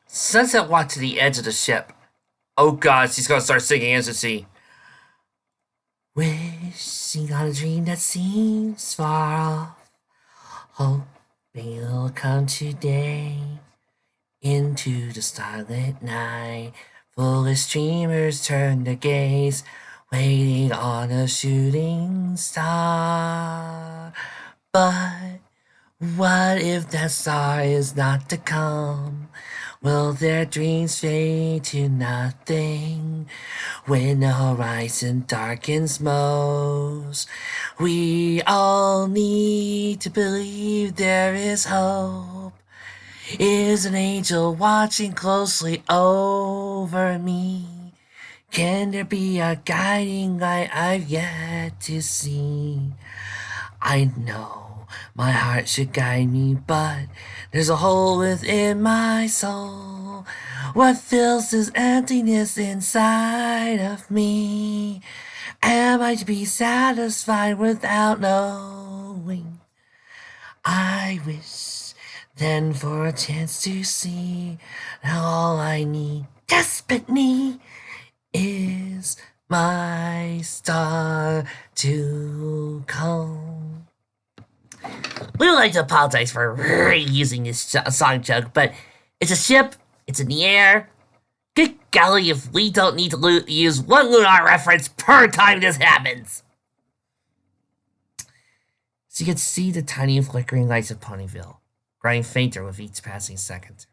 Sunset walked to the edge of the ship. Oh god, she's gonna start singing, isn't she? Wishing on a dream that seems far off, hoping it'll come today. Into the starlit night, foolish dreamers turn their gaze, waiting on a shooting star. But what if that star is not to come? Will their dreams fade to nothing when the horizon darkens most? We all need to believe there is hope. Is an angel watching closely over me? Can there be a guiding light I've yet to see? I know my heart should guide me, but there's a hole within my soul. What fills this emptiness inside of me? Am I to be satisfied without knowing? I wish then for a chance to see how all I need, desperate need, is my star to come. We would like to apologize for reusing this song joke, but it's a ship, it's in the air. Good golly, if we don't need to use one Lunar reference per time this happens. So you could see the tiny flickering lights of Ponyville, growing fainter with each passing second.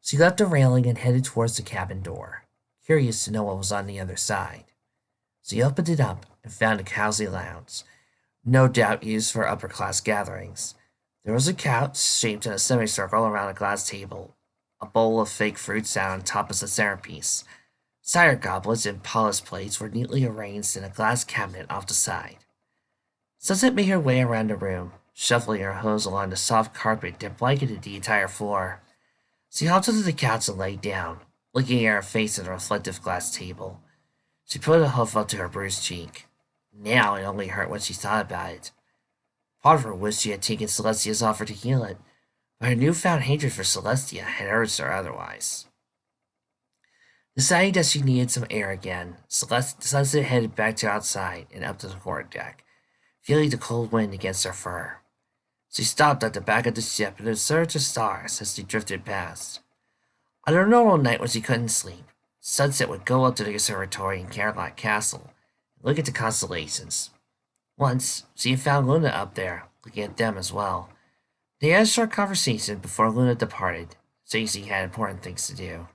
She left the railing and headed towards the cabin door, curious to know what was on the other side. She opened it up and found a cozy lounge, no doubt used for upper-class gatherings. There was a couch shaped in a semicircle around a glass table, a bowl of fake fruit sat on top of the centerpiece. Cider goblets and polished plates were neatly arranged in a glass cabinet off the side. Sunset made her way around the room, shuffling her hose along the soft carpet that blanketed the entire floor. She hopped onto the couch and lay down, looking at her face in the reflective glass table. She put a hoof up to her bruised cheek. Now it only hurt when she thought about it. Part of her wished she had taken Celestia's offer to heal it, but her newfound hatred for Celestia had urged her otherwise. Deciding that she needed some air again, Sunset headed back to outside and up to the quarterdeck, feeling the cold wind against her fur. She stopped at the back of the ship and observed the stars as they drifted past. On a normal night when she couldn't sleep, Sunset would go up to the observatory in Caroline Castle and look at the constellations. Once, she had found Luna up there, looking at them as well. They had a short conversation before Luna departed, saying she had important things to do.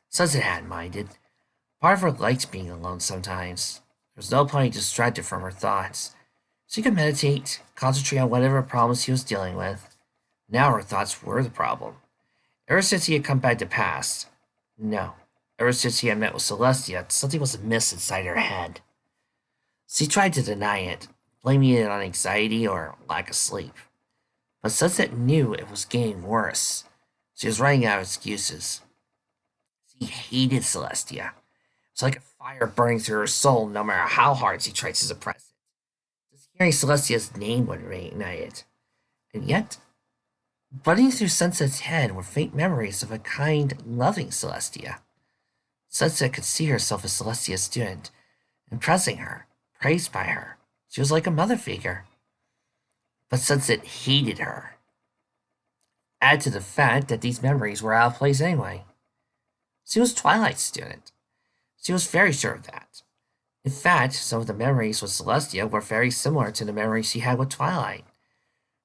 Sunset hadn't minded. Part of her liked being alone sometimes. There was no point distracted from her thoughts. She could meditate, concentrate on whatever problems she was dealing with. Now her thoughts were the problem. Ever since he had come back to past, no, ever since he had met with Celestia, something was amiss inside her head. She tried to deny it, blaming it on anxiety or lack of sleep. But Sunset knew it was getting worse. She was running out of excuses. She hated Celestia. It was like a fire burning through her soul no matter how hard she tried to suppress it. Just hearing Celestia's name would reignite it. And yet, running through Sunset's head were faint memories of a kind, loving Celestia. Sunset could see herself as Celestia's student, impressing her, praised by her. She was like a mother figure. But Sunset hated her. Add to the fact that these memories were out of place anyway. She was Twilight's student. She was very sure of that. In fact, some of the memories with Celestia were very similar to the memories she had with Twilight.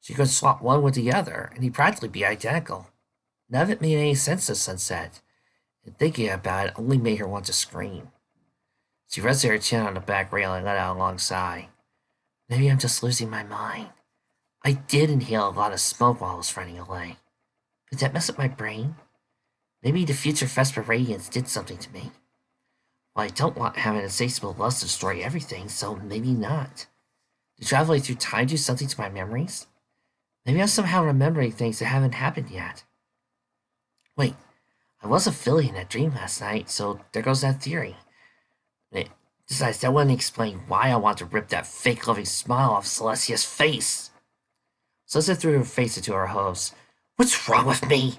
She could swap one with the other, and he'd practically be identical. None of it made any sense to Sunset, and thinking about it only made her want to scream. She rested her chin on the back rail and let out a long sigh. Maybe I'm just losing my mind. I did inhale a lot of smoke while I was running away. Could that mess up my brain? Maybe the future Vesper Radiance did something to me. Well, I don't want having an insatiable lust to destroy everything, so maybe not. Did traveling through time do something to my memories? Maybe I'm somehow remembering things that haven't happened yet. Wait, I was a filly in that dream last night, so there goes that theory. Besides, that wouldn't explain why I want to rip that fake loving smile off Celestia's face. Sunset threw her face into her hooves. What's wrong with me?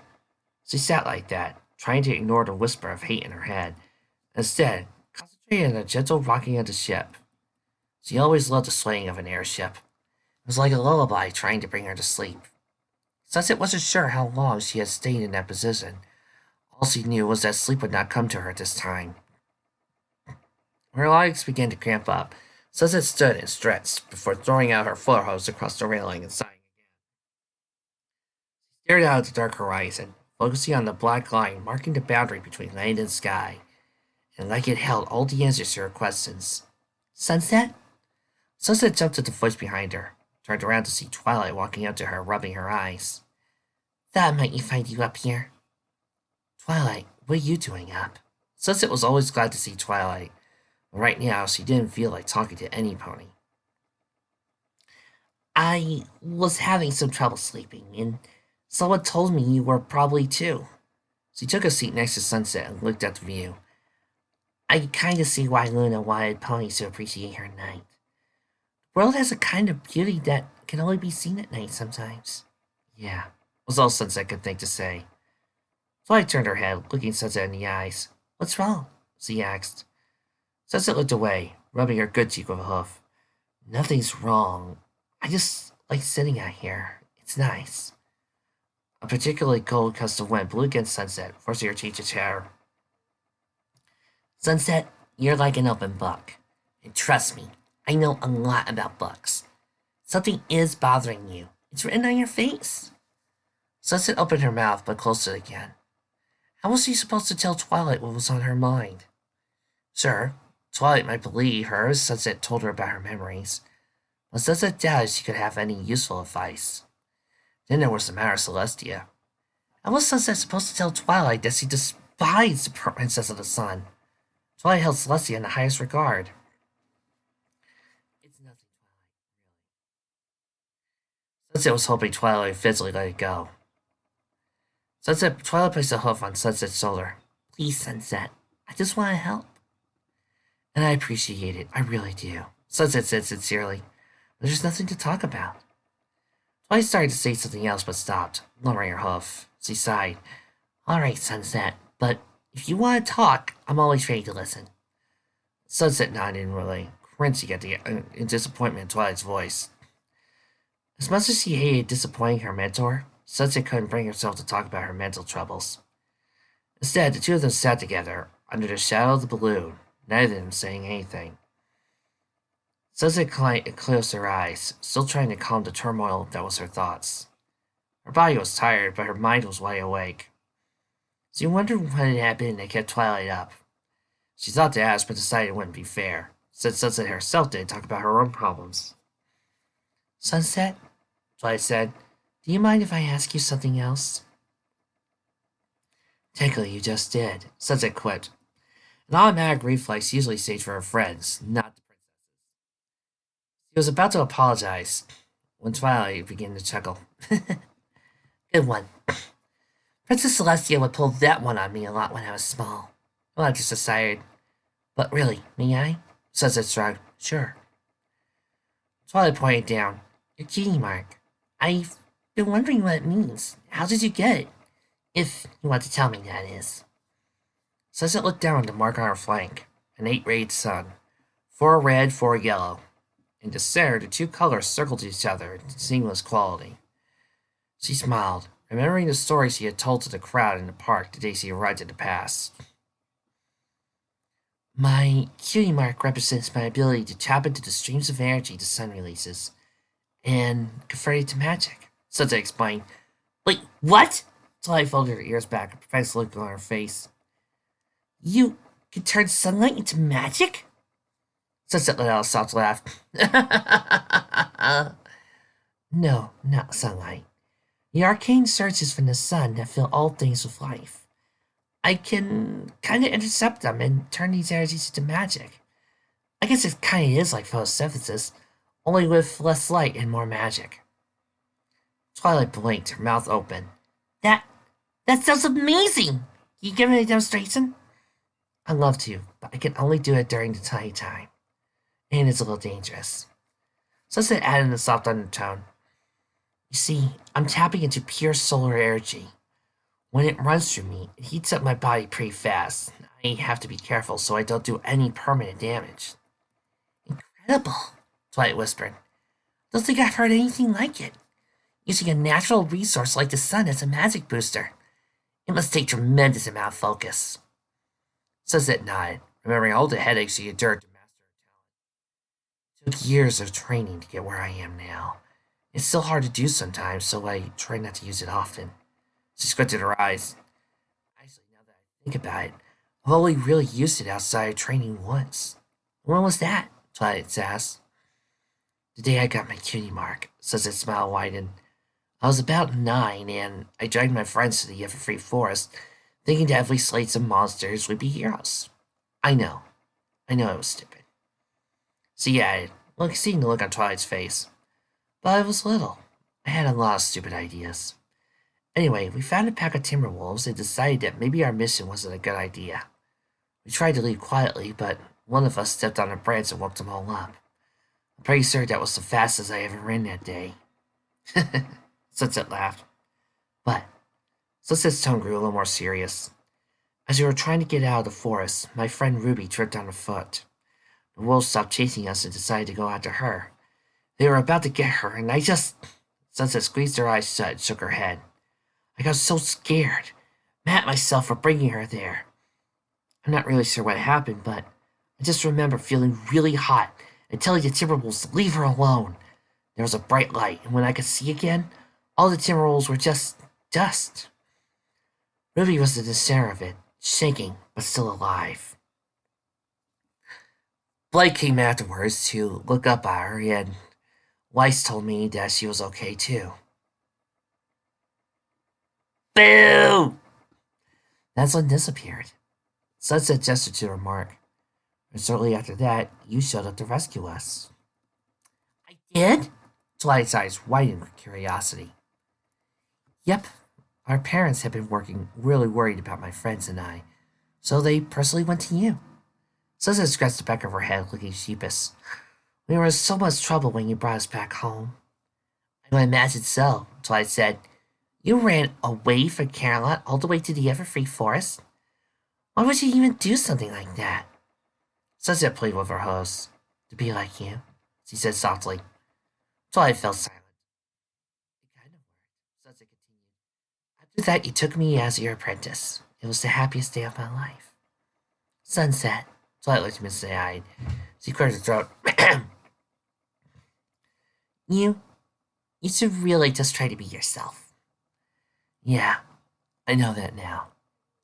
She sat like that, trying to ignore the whisper of hate in her head. Instead, concentrating on the gentle rocking of the ship. She always loved the swaying of an airship. It was like a lullaby trying to bring her to sleep. Sunset wasn't sure how long she had stayed in that position. All she knew was that sleep would not come to her this time. Her legs began to cramp up. Sunset stood and stretched before throwing out her floor hose across the railing and sighing. She stared out at the dark horizon, focusing on the black line marking the boundary between land and sky, and like it held all the answers to her questions. Sunset? Sunset jumped at the voice behind her, turned around to see Twilight walking up to her, rubbing her eyes. Thought I might find you up here. Twilight, what are you doing up? Sunset was always glad to see Twilight, but right now she didn't feel like talking to any pony. I was having some trouble sleeping, and someone told me you were probably too. She took a seat next to Sunset and looked at the view. I kind of see why Luna wanted ponies to appreciate her night. The world has a kind of beauty that can only be seen at night sometimes. Yeah, was all Sunset could think to say. Twilight turned her head, looking Sunset in the eyes. What's wrong? She asked. Sunset looked away, rubbing her good cheek with a hoof. Nothing's wrong. I just like sitting out here. It's nice. A particularly cold gust of wind blew against Sunset, forcing her to change a chair. Sunset, you're like an open book. And trust me, I know a lot about books. Something is bothering you. It's written on your face. Sunset opened her mouth but closed it again. How was she supposed to tell Twilight what was on her mind? Sure, Twilight might believe her as Sunset told her about her memories, but Sunset doubted she could have any useful advice. Then there was the matter of Celestia. How was Sunset supposed to tell Twilight that she despised the Princess of the Sun? Twilight held Celestia in the highest regard. It's nothing, Twilight, really. Sunset was hoping Twilight would physically let it go. Twilight placed a hoof on Sunset's shoulder. Please, Sunset, I just want to help. And I appreciate it, I really do, Sunset said sincerely. But there's nothing to talk about. Twilight started to say something else but stopped, lowering her hoof. She sighed. All right, Sunset, but if you want to talk, I'm always ready to listen. Sunset nodded inwardly, cringing at the disappointment in Twilight's voice. As much as she hated disappointing her mentor, Sunset couldn't bring herself to talk about her mental troubles. Instead, the two of them sat together, under the shadow of the balloon, neither of them saying anything. Sunset closed her eyes, still trying to calm the turmoil that was her thoughts. Her body was tired, but her mind was wide awake. She wondered what it had been that kept Twilight up. She thought to ask, but decided it wouldn't be fair, since Sunset herself didn't talk about her own problems. Sunset, Twilight said, do you mind if I ask you something else? Technically, you just did, Sunset quipped. An automatic reflex usually staged for her friends, not the princesses. She was about to apologize when Twilight began to chuckle. Good one. Princess Celestia would pull that one on me a lot when I was small. Well, I just decided. But really, may I? Sunset shrugged. Sure. Twilight pointed down. Your cutie mark. I've been wondering what it means. How did you get it? If you want to tell me, that is. Sunset looked down at the mark on her flank. An 8-rayed sun. 4 red, 4 yellow. In the center, the two colors circled each other in seamless quality. She smiled, remembering the story she had told to the crowd in the park the day she arrived at the pass. My cutie mark represents my ability to tap into the streams of energy the sun releases and convert it to magic, Sunset explained. Wait, what? Twilight folded her ears back, a perplexed look on her face. You can turn sunlight into magic? Sunset let out a soft laugh. No, not sunlight. The arcane surges from the sun that fill all things with life. I can kind of intercept them and turn these energies into magic. I guess it kind of is like photosynthesis, only with less light and more magic. Twilight blinked, her mouth open. That sounds amazing! Can you give me a demonstration? I'd love to, but I can only do it during the tiny time. And it's a little dangerous. Sunset added in a soft undertone. You see, I'm tapping into pure solar energy. When it runs through me, it heats up my body pretty fast. I have to be careful so I don't do any permanent damage. Incredible, Twilight whispered. Don't think I've heard anything like it. Using a natural resource like the sun as a magic booster. It must take tremendous amount of focus. Sunset nodded, remembering all the headaches she endured to master her talent. It took years of training to get where I am now. It's still hard to do sometimes, so I try not to use it often. She squinted her eyes. Actually, now that I think about it, I've only really used it outside of training once. When was that? Twilight asked. The day I got my cutie mark, Sunset smile widened. I was about 9, and I dragged my friends to the Everfree Forest, thinking that if we slayed some monsters, we'd be heroes. I know. I know it was stupid. So yeah, seeing the look on Twilight's face. But I was little. I had a lot of stupid ideas. Anyway, we found a pack of timber wolves and decided that maybe our mission wasn't a good idea. We tried to leave quietly, but one of us stepped on a branch and woke them all up. I'm pretty sure that was the fastest I ever ran that day. Sunset laughed. But Sunset's tone grew a little more serious. As we were trying to get out of the forest, my friend Ruby tripped on her foot. The wolves stopped chasing us and decided to go after her. They were about to get her, and Sunset squeezed her eyes shut and shook her head. I got so scared, mad at myself for bringing her there. I'm not really sure what happened, but I just remember feeling really hot and telling the Timberwolves to leave her alone. There was a bright light, and when I could see again, all the Timberwolves were just dust. Ruby was in the center of it, shaking, but still alive. Blake came afterwards to look up at her, and Weiss told me that she was okay too. Boo! That's when disappeared. Sunset gestured to remark. And shortly after that, you showed up to rescue us. I did? Twilight's eyes widened with curiosity. Yep. Our parents had been really worried about my friends and I, so they personally went to you. Sunset scratched the back of her head, looking sheepish. We were in so much trouble when you brought us back home. I imagine so, Twilight said. You ran away from Camelot all the way to the Everfree Forest? Why would you even do something like that? Sunset played with her host. To be like you, she said softly. Twilight fell silent. It kind of worked, Sunset continued. After that, you took me as your apprentice. It was the happiest day of my life. Sunset, Twilight looked misty-eyed. She cleared her throat. You should really just try to be yourself. Yeah, I know that now.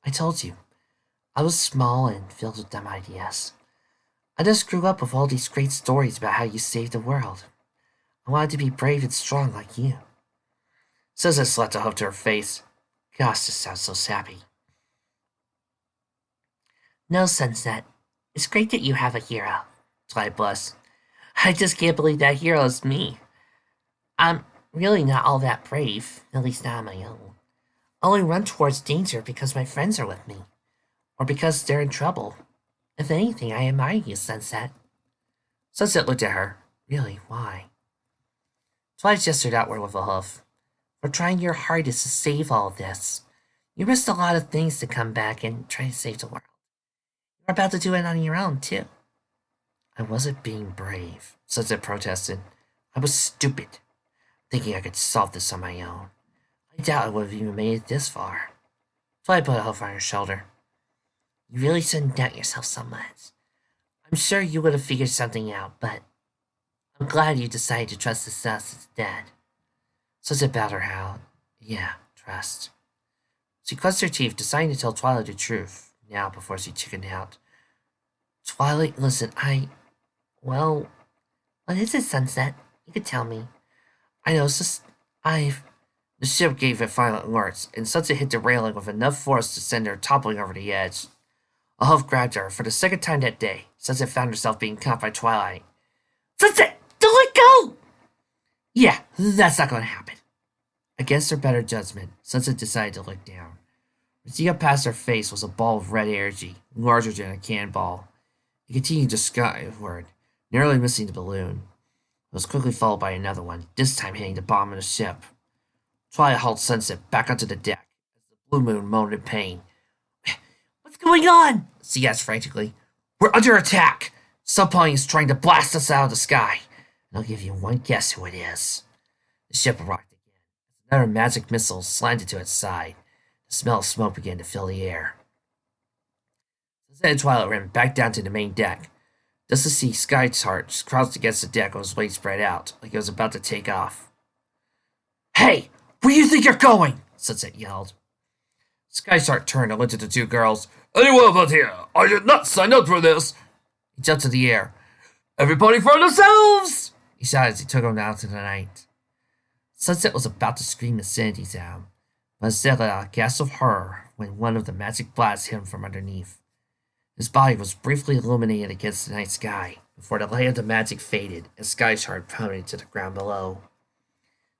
I told you. I was small and filled with dumb ideas. I just grew up with all these great stories about how you saved the world. I wanted to be brave and strong like you. Sunset slapped a hoof to her face. Gosh, this sounds so sappy. No, Sunset. It's great that you have a hero, Twilight blushed. I just can't believe that hero is me. I'm really not all that brave, at least not on my own. I only run towards danger because my friends are with me, or because they're in trouble. If anything, I admire you, Sunset. Sunset looked at her. Really, why? Twilight gestured outward with a hoof. For trying your hardest to save all of this. You risked a lot of things to come back and try to save the world. You're about to do it on your own, too. I wasn't being brave, Sunset protested. I was stupid, thinking I could solve this on my own. I doubt I would have even made it this far. Twilight put a hoof on her shoulder. You really shouldn't doubt yourself so much. I'm sure you would have figured something out, but I'm glad you decided to trust us instead. Sunset bowed her out. Yeah, trust. She clenched her teeth, deciding to tell Twilight the truth, now before she chickened out. Twilight, listen, well, what is it, Sunset? You could tell me. I know, it's just, The ship gave it violent lurch, and Sunset hit the railing with enough force to send her toppling over the edge. A hoof grabbed her. For the second time that day, Sunset found herself being caught by Twilight. Sunset! Don't let go! Yeah, that's not going to happen. Against her better judgment, Sunset decided to look down. What she got past her face was a ball of red energy, larger than a cannonball. It continued to skyward, narrowly missing the balloon. It was quickly followed by another one, this time hitting the bottom of the ship. Twilight hauled Sunset back onto the deck as the Blue Moon moaned in pain. What's going on? She asked frantically. We're under attack. Subpony is trying to blast us out of the sky. And I'll give you one guess who it is. The ship rocked again as another magic missile slanted to its side. The smell of smoke began to fill the air. Sunset and Twilight ran back down to the main deck, just to see Skyheart crouched against the deck with his legs spread out, like it was about to take off. Hey! Where do you think you're going? Sunset yelled. Skyheart turned and looked at the two girls. Anyone but here! I did not sign up for this! He jumped to the air. Everybody for themselves! He shouted as he took them down to the night. Sunset was about to scream insanity sound, but instead let out a gasp of horror when one of the magic blasts hit him from underneath. His body was briefly illuminated against the night sky before the light of the magic faded and Skyheart pounded to the ground below.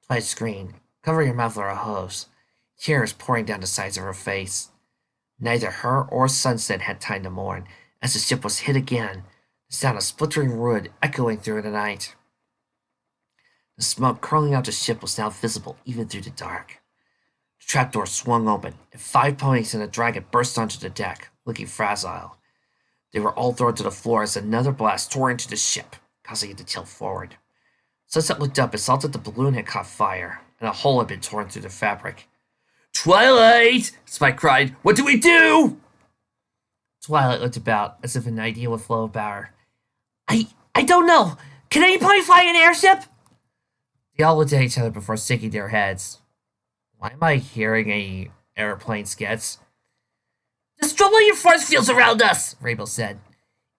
Twilight screamed, covering her mouth with her hose, tears pouring down the sides of her face. Neither her or Sunset had time to mourn as the ship was hit again, the sound of splintering wood echoing through the night. The smoke curling out the ship was now visible even through the dark. The trapdoor swung open, and 5 ponies and a dragon burst onto the deck, looking fragile. They were all thrown to the floor as another blast tore into the ship, causing it to tilt forward. Sunset looked up and saw that the balloon had caught fire, and a hole had been torn through the fabric. Twilight! Spike cried. What do we do? Twilight looked about, as if an idea would flow about her. I don't know. Can anybody fly an airship? They all looked at each other before shaking their heads. Why am I hearing a airplane sketch? Just trouble your force fields around us, Rainbow said.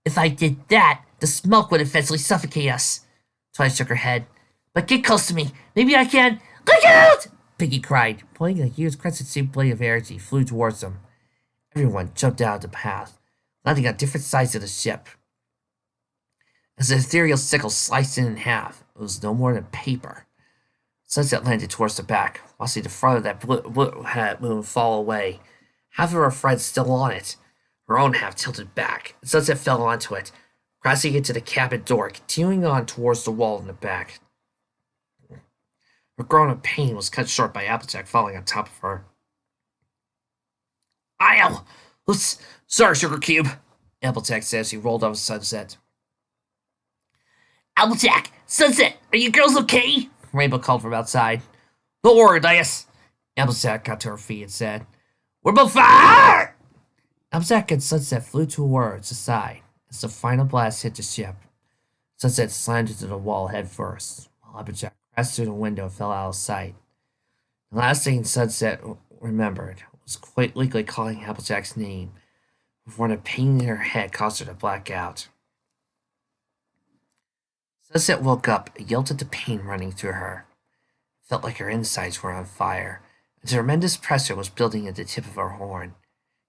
If I did that, the smoke would eventually suffocate us. Twilight shook her head. But get close to me. Maybe I can. Look out! Piggy cried, pointing a huge crescent-shaped blade of energy flew towards them. Everyone jumped out of the path, landing on different sides of the ship. As the ethereal sickle sliced it in half, it was no more than paper. Sunset landed towards the back, watching the front of that blue moon fall away. Half of her friends still on it, her own half tilted back, and Sunset fell onto it, crashing into the cabin door, continuing on towards the wall in the back. Her groan of pain was cut short by Applejack falling on top of her. Ow! Sorry, Sugar Cube, Applejack said as he rolled over Sunset. Applejack! Sunset! Are you girls okay? Rainbow called from outside. Don't worry, Dias. Applejack got to her feet and said, We're both fire! Applejack and Sunset flew towards the side as the final blast hit the ship. Sunset slammed into the wall head first, while Applejack crashed through the window and fell out of sight. The last thing Sunset remembered was quite legally calling Applejack's name before the pain in her head caused her to black out. Sunset woke up and yelled at the pain running through her. It felt like her insides were on fire. A tremendous pressure was building at the tip of her horn,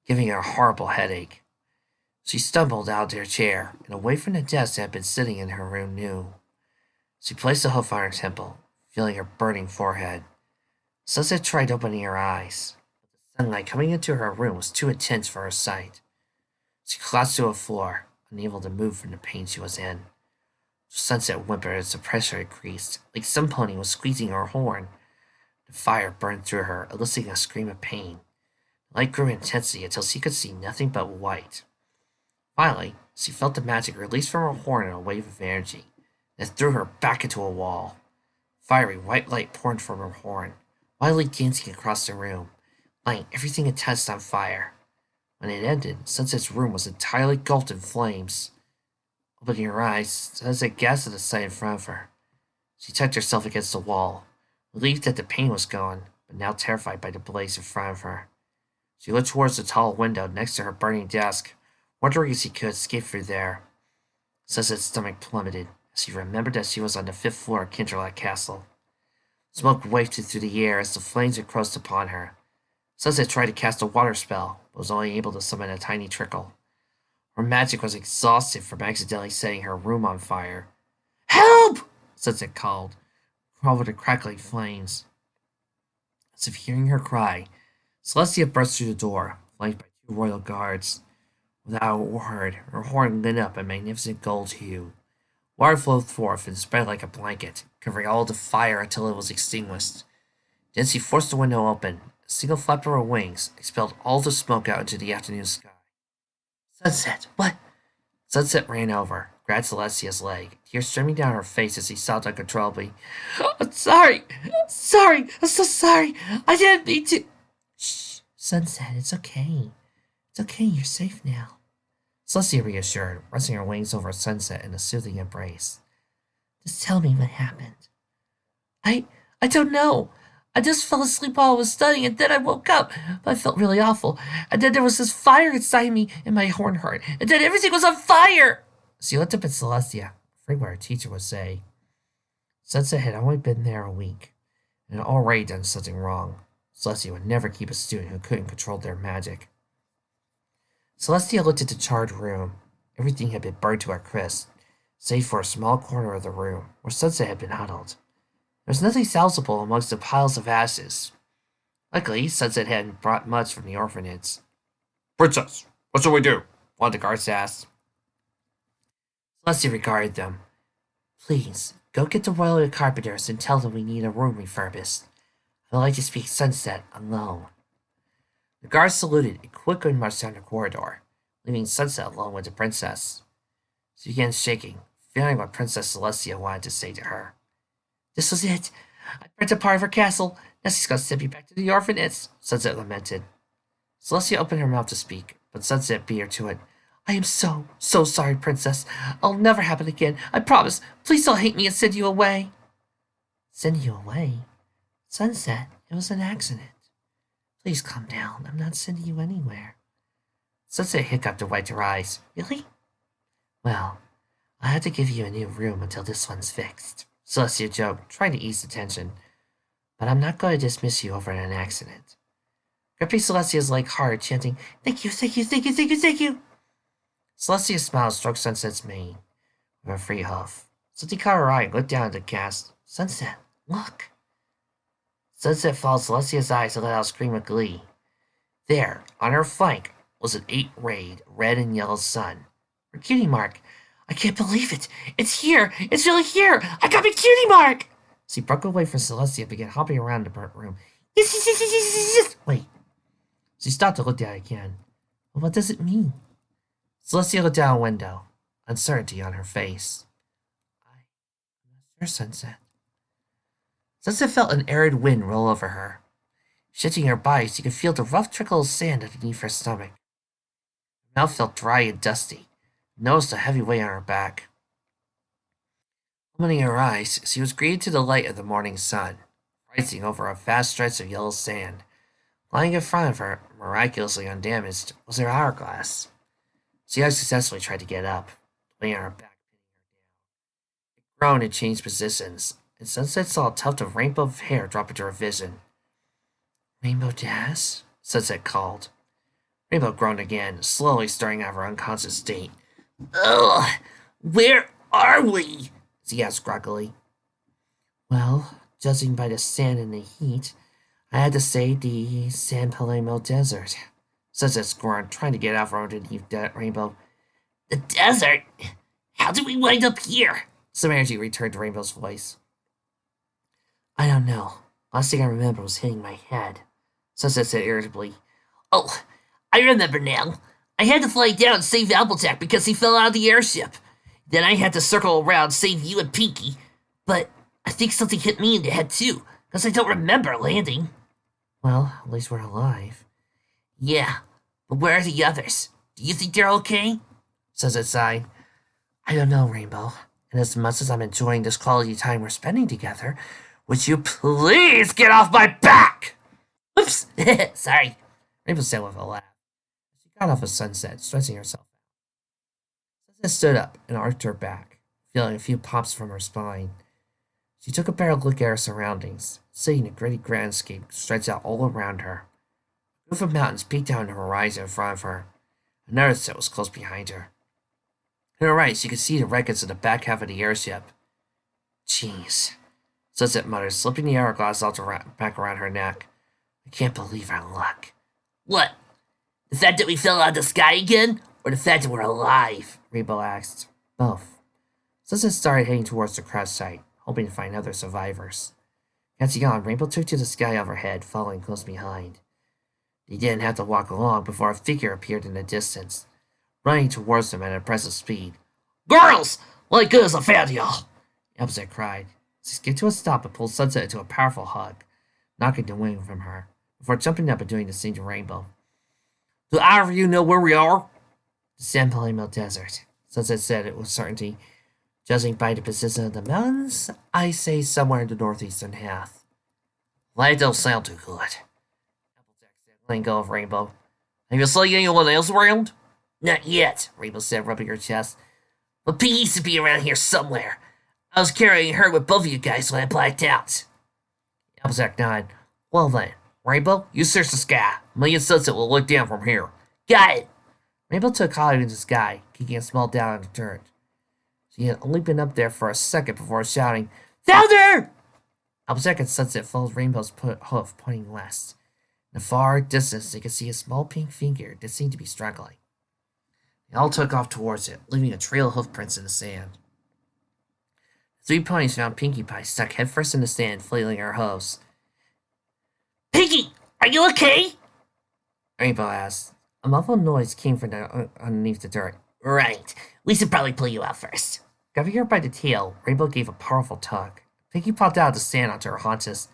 giving her a horrible headache. She stumbled out of her chair and away from the desk that had been sitting in her room new. She placed a hoof on her temple, feeling her burning forehead. Sunset tried opening her eyes, but the sunlight coming into her room was too intense for her sight. She collapsed to the floor, unable to move from the pain she was in. Sunset whimpered as the pressure increased, like some pony was squeezing her horn. The fire burned through her, eliciting a scream of pain. The light grew in intensity until she could see nothing but white. Finally, she felt the magic release from her horn in a wave of energy that threw her back into a wall. Fiery white light poured from her horn, wildly dancing across the room, lighting everything it touched on fire. When it ended, Sunset's room was entirely engulfed in flames. Opening her eyes, Sunset gasped at the sight in front of her. She tucked herself against the wall, relieved that the pain was gone, but now terrified by the blaze in front of her. She looked towards the tall window next to her burning desk, wondering if she could escape through there. Sunset's stomach plummeted as she remembered that she was on the 5th floor of Kinderlach Castle. Smoke wafted through the air as the flames encroached upon her. Sunset tried to cast a water spell, but was only able to summon a tiny trickle. Her magic was exhausted from accidentally setting her room on fire. Help! Sunset called, over the crackling flames. As if hearing her cry, Celestia burst through the door, flanked by 2 royal guards. Without a word, her horn lit up a magnificent gold hue. Water flowed forth and spread like a blanket, covering all the fire until it was extinguished. Then she forced the window open. A single flap of her wings expelled all the smoke out into the afternoon sky. Sunset! What? Sunset ran over, grabbed Celestia's leg, tears streaming down her face as he sobbed uncontrollably. I'm sorry! Sorry! I'm so sorry! I didn't mean to. Shh, Sunset, it's okay. It's okay, you're safe now. Celestia reassured, resting her wings over Sunset in a soothing embrace. Just tell me what happened. I I don't know. I just fell asleep while I was studying, and then I woke up. But I felt really awful. And then there was this fire inside me, and my horn hurt. And then everything was on fire! She looked up at Celestia, afraid what her teacher would say. Sunset had only been there a week, and had already done something wrong. Celestia would never keep a student who couldn't control their magic. Celestia looked at the charred room. Everything had been burned to a crisp, save for a small corner of the room where Sunset had been huddled. There was nothing salvageable amongst the piles of ashes. Luckily, Sunset hadn't brought much from the orphanage. Princess, what shall we do? One of the guards asked. Celestia regarded them. Please, go get the royal carpenters and tell them we need a room refurbished. I'd like to speak Sunset alone. The guards saluted and quickly marched down the corridor, leaving Sunset alone with the princess. She began shaking, fearing what Princess Celestia wanted to say to her. This was it. I burnt a part of her castle. Now she's going to send me back to the orphanage, Sunset lamented. Celestia opened her mouth to speak, but Sunset beat her to it. I am so sorry, Princess. It'll never happen again. I promise. Please don't hate me and send you away. Send you away? Sunset, it was an accident. Please calm down. I'm not sending you anywhere. Sunset hiccuped and wiped her eyes. Really? Well, I'll have to give you a new room until this one's fixed. Celestia joked, trying to ease the tension. But I'm not going to dismiss you over an accident. Gripping Celestia's leg hard, chanting, Thank you, thank you, thank you, thank you, thank you. Celestia smiled, stroked Sunset's mane with a free hoof. Something caught her eye and looked down at the cast. Sunset, look. Sunset followed Celestia's eyes and let out a scream of glee. There, on her flank, was an 8-rayed red and yellow sun. Her cutie mark. I can't believe it. It's here. It's really here. I got my cutie mark. She broke away from Celestia and began hopping around the burnt room. Yes. Wait. She stopped to look at it again. Well, what does it mean? Celestia looked down a window, uncertainty on her face. I'm not sure, Sunset. Sunset felt an arid wind roll over her. Shifting her body, she could feel the rough trickle of sand underneath her stomach. Her mouth felt dry and dusty. Noticed a heavy weight on her back. Opening her eyes, she was greeted to the light of the morning sun, rising over a vast stretch of yellow sand. Lying in front of her, miraculously undamaged, was her hourglass. She unsuccessfully tried to get up, laying on her back, It groaned and changed positions, and Sunset saw a tuft of rainbow hair drop into her vision. Rainbow Dash? Sunset called. Rainbow groaned again, slowly stirring out of her unconscious state. Ugh! Where are we? He asked groggily. Well, judging by the sand and the heat, I had to say the San Palamo Desert. Sunset scorned, trying to get out from underneath that Rainbow. The desert? How did we wind up here? Some energy returned to Rainbow's voice. I don't know. Last thing I remember was hitting my head. Sunset said irritably. Oh, I remember now. I had to fly down and save Applejack because he fell out of the airship. Then I had to circle around, save you and Pinky. But I think something hit me in the head too, because I don't remember landing. Well, at least we're alive. Yeah, but where are the others? Do you think they're okay? Sunset sighed. I don't know, Rainbow. And as much as I'm enjoying this quality time we're spending together, would you please get off my back? Oops, sorry. Rainbow said with a laugh. She got off of Sunset, stretching herself out. Sunset stood up and arched her back, feeling a few pops from her spine. She took a better look at her surroundings, seeing the gritty landscape stretch out all around her. A group of mountains peeked out on the horizon in front of her. Another set was close behind her. To her right, she could see the wreckage of the back half of the airship. Jeez, Sunset muttered, slipping the hourglass back around her neck. I can't believe our luck. What? The fact that we fell out of the sky again? Or the fact that we're alive? Rainbow asked. Both. Sunset started heading towards the crash site, hoping to find other survivors. Passing on, Rainbow took to the sky overhead, following close behind. They didn't have to walk along before a figure appeared in the distance, running towards them at an impressive speed. "Girls! What good as I found y'all!" Applejack cried. She skipped to a stop and pulled Sunset into a powerful hug, knocking the wind from her, before jumping up and doing the same to Rainbow. "Do either of you know where we are?" "The San Palomino Desert," Sunset said it with certainty. "Judging by the position of the mountains, I say somewhere in the northeastern half." "Well, that don't sound too good," Applejack said, letting go of Rainbow. "Have you seen anyone else around?" "Not yet," Rainbow said, rubbing her chest. "But Pete used to be around here somewhere. I was carrying her with both of you guys when I blacked out." Applejack nodded. "Well then, Rainbow, you search the sky. Me and Sunset will look down from here." "Got it!" Rainbow took Holly into the sky, kicking a small down on the turret. She had only been up there for a second before shouting, "Found her!" Applejack and Sunset followed Rainbow's hoof pointing west. In the far distance, they could see a small pink figure that seemed to be struggling. They all took off towards it, leaving a trail of hoofprints in the sand. The three ponies found Pinkie Pie stuck headfirst in the sand, flailing her hooves. "Pinkie, are you okay?" Rainbow asked. A muffled noise came from underneath the dirt. "Right. We should probably pull you out first." Grabbing her by the tail, Rainbow gave a powerful tug. Pinkie popped out of the sand onto her haunches.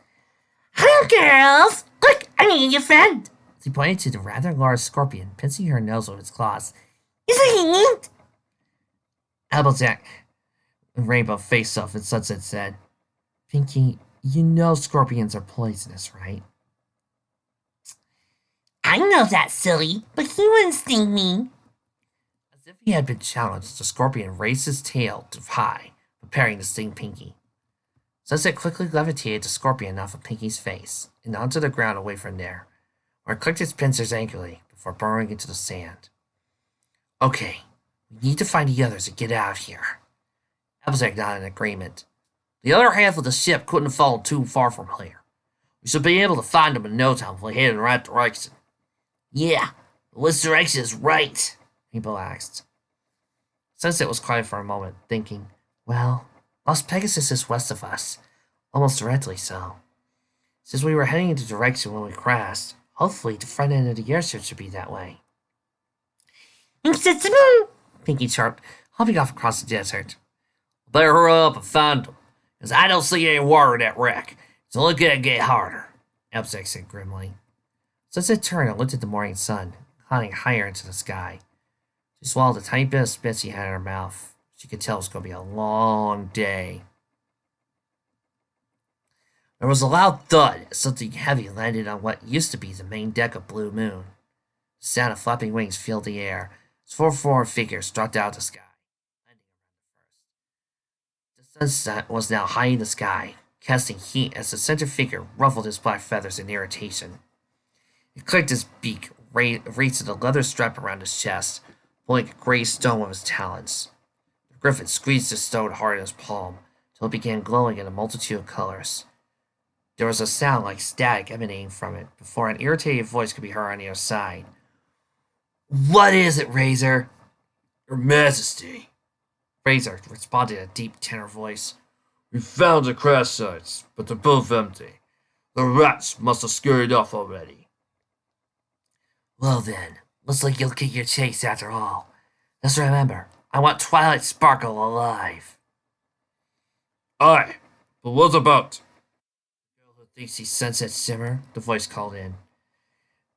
"Hello, girls! Look, I'm meeting your friend!" She pointed to the rather large scorpion, pincing her nose with its claws. "Isn't he neat?" Applejack and Rainbow faced off, and Sunset said, "Pinkie, you know scorpions are poisonous, right?" "I know that, silly, but he wouldn't sting me." As if he had been challenged, the scorpion raised his tail high, preparing to sting Pinkie. Sunset quickly levitated the scorpion off of Pinkie's face and onto the ground away from there, where it clicked its pincers angrily before burrowing into the sand. "Okay, we need to find the others and get out of here." Applejack nodded in agreement. "The other half of the ship couldn't have fallen too far from here. We should be able to find them in no time if we head in the right direction." "Yeah, but which direction is right?" Rainbow asked. Sunset was quiet for a moment, thinking, well, Las Pegasus is west of us, almost directly so. Since we were heading in the direction when we crashed, hopefully the front end of the airship should be that way. Pinkie chirped, hopping off across the desert. "Better hurry up and find them, because I don't see any water in that wreck. It's only gonna get harder," Applejack said grimly. Sunset turned and looked at the morning sun, climbing higher into the sky. She swallowed a tiny bit of spit she had in her mouth. She could tell it was going to be a long day. There was a loud thud as something heavy landed on what used to be the main deck of Blue Moon. The sound of flapping wings filled the air as four foreign figures dropped out of the sky, landing around the first. The sunset was now high in the sky, casting heat as the center figure ruffled his black feathers in irritation. He clicked his beak, raised the leather strap around his chest, pulling a gray stone with his talons. The griffin squeezed the stone hard in his palm till it began glowing in a multitude of colors. There was a sound like static emanating from it before an irritated voice could be heard on the other side. "What is it, Razor?" "Your Majesty," Razor responded in a deep tenor voice. "We found the crash sites, but they're both empty. The rats must have scurried off already." "Well then, looks like you'll get your chase after all. Just remember, I want Twilight Sparkle alive." "Aye, but what about?" "The girl who thinks she's Sunset Shimmer," the voice called in.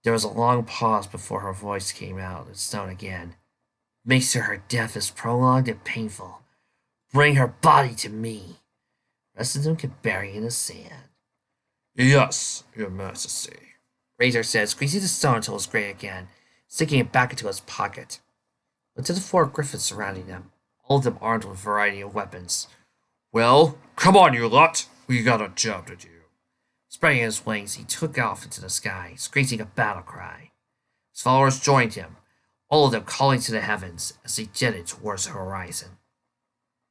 There was a long pause before her voice came out in stone again. "Make sure her death is prolonged and painful. Bring her body to me. The rest of them can bury in the sand." "Yes, Your Majesty," Razor said, squeezing the stone until it was gray again, sticking it back into his pocket. Looked at the four griffins surrounding them, all of them armed with a variety of weapons. "Well, come on, you lot. We got a job to do." Spreading his wings, he took off into the sky, screeching a battle cry. His followers joined him, all of them calling to the heavens as they jetted towards the horizon.